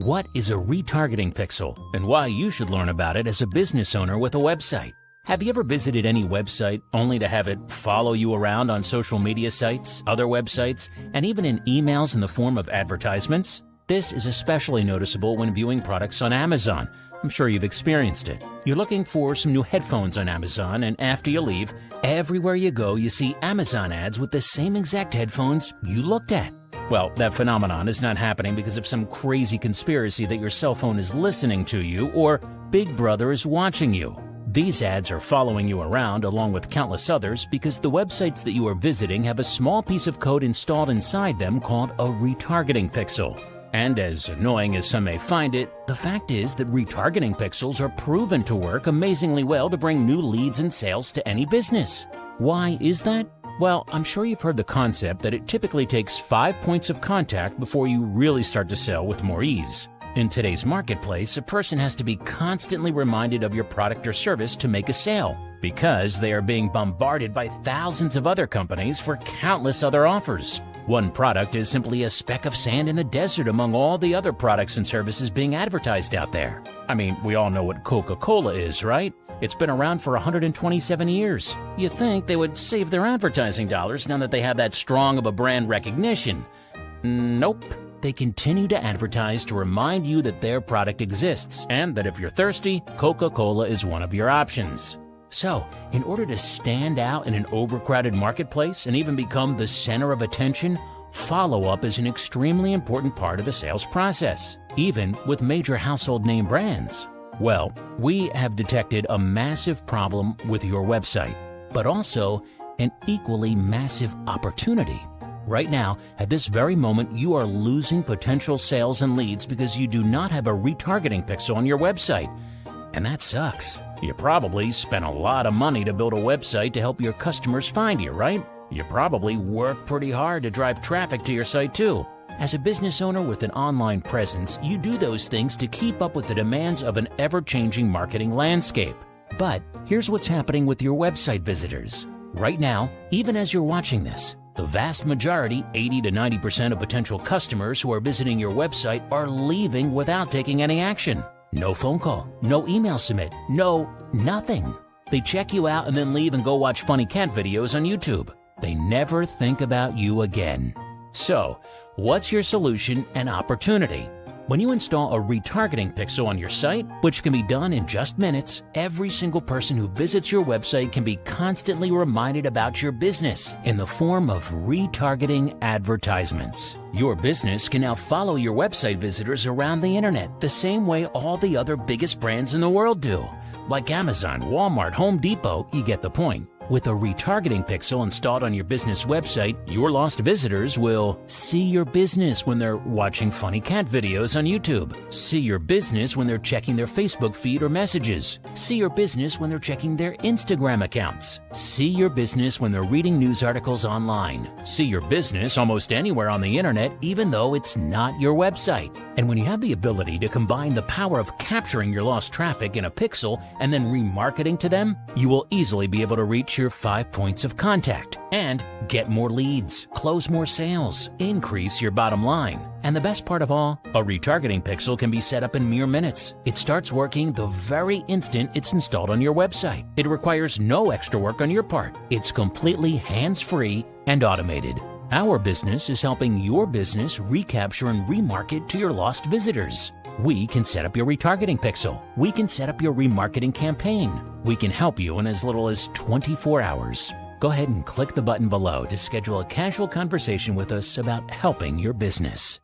What is a retargeting pixel and why you should learn about it as a business owner with a website? Have you ever visited any website only to have it follow you around on social media sites, other websites, and even in emails in the form of advertisements? This is especially noticeable when viewing products on Amazon. I'm sure you've experienced it. You're looking for some new headphones on Amazon, and after you leave, everywhere you go you see Amazon ads with the same exact headphones you looked at. Well, that phenomenon is not happening because of some crazy conspiracy that your cell phone is listening to you or Big Brother is watching you. These ads are following you around along with countless others because the websites that you are visiting have a small piece of code installed inside them called a retargeting pixel. And as annoying as some may find it, the fact is that retargeting pixels are proven to work amazingly well to bring new leads and sales to any business. Why is that? Well, I'm sure you've heard the concept that it typically takes 5 points of contact before you really start to sell with more ease. In today's marketplace, a person has to be constantly reminded of your product or service to make a sale because they are being bombarded by thousands of other companies for countless other offers. One product is simply a speck of sand in the desert among all the other products and services being advertised out there. I mean, we all know what Coca-Cola is, right? It's been around for 127 years. You'd think they would save their advertising dollars now that they have that strong of a brand recognition. Nope. They continue to advertise to remind you that their product exists and that if you're thirsty, Coca-Cola is one of your options. So, in order to stand out in an overcrowded marketplace and even become the center of attention, follow-up is an extremely important part of the sales process, even with major household name brands. Well, we have detected a massive problem with your website, but also an equally massive opportunity. Right now, at this very moment, you are losing potential sales and leads because you do not have a retargeting pixel on your website. And that sucks. You probably spent a lot of money to build a website to help your customers find you, right? You probably work pretty hard to drive traffic to your site too. As a business owner with an online presence, you do those things to keep up with the demands of an ever-changing marketing landscape. But here's what's happening with your website visitors. Right now, even as you're watching this, the vast majority, 80 to 90% of potential customers who are visiting your website are leaving without taking any action. No phone call, no email submit, nothing. They check you out and then leave and go watch funny cat videos on YouTube. They never think about you again. So, what's your solution and opportunity? When you install a retargeting pixel on your site, which can be done in just minutes, every single person who visits your website can be constantly reminded about your business in the form of retargeting advertisements. Your business can now follow your website visitors around the internet the same way all the other biggest brands in the world do. Like Amazon, Walmart, Home Depot, you get the point. With a retargeting pixel installed on your business website, your lost visitors will see your business when they're watching funny cat videos on YouTube, see your business when they're checking their Facebook feed or messages, see your business when they're checking their Instagram accounts, see your business when they're reading news articles online, see your business almost anywhere on the internet even though it's not your website. And when you have the ability to combine the power of capturing your lost traffic in a pixel and then remarketing to them, you will easily be able to reach your 5 points of contact and get more leads, close more sales, increase your bottom line. And the best part of all, a retargeting pixel can be set up in mere minutes. It starts working the very instant it's installed on your website. It requires no extra work on your part. It's completely hands-free and automated. Our business is helping your business recapture and remarket to your lost visitors. We can set up your retargeting pixel. We can set up your remarketing campaign. We can help you in as little as 24 hours. Go ahead and click the button below to schedule a casual conversation with us about helping your business.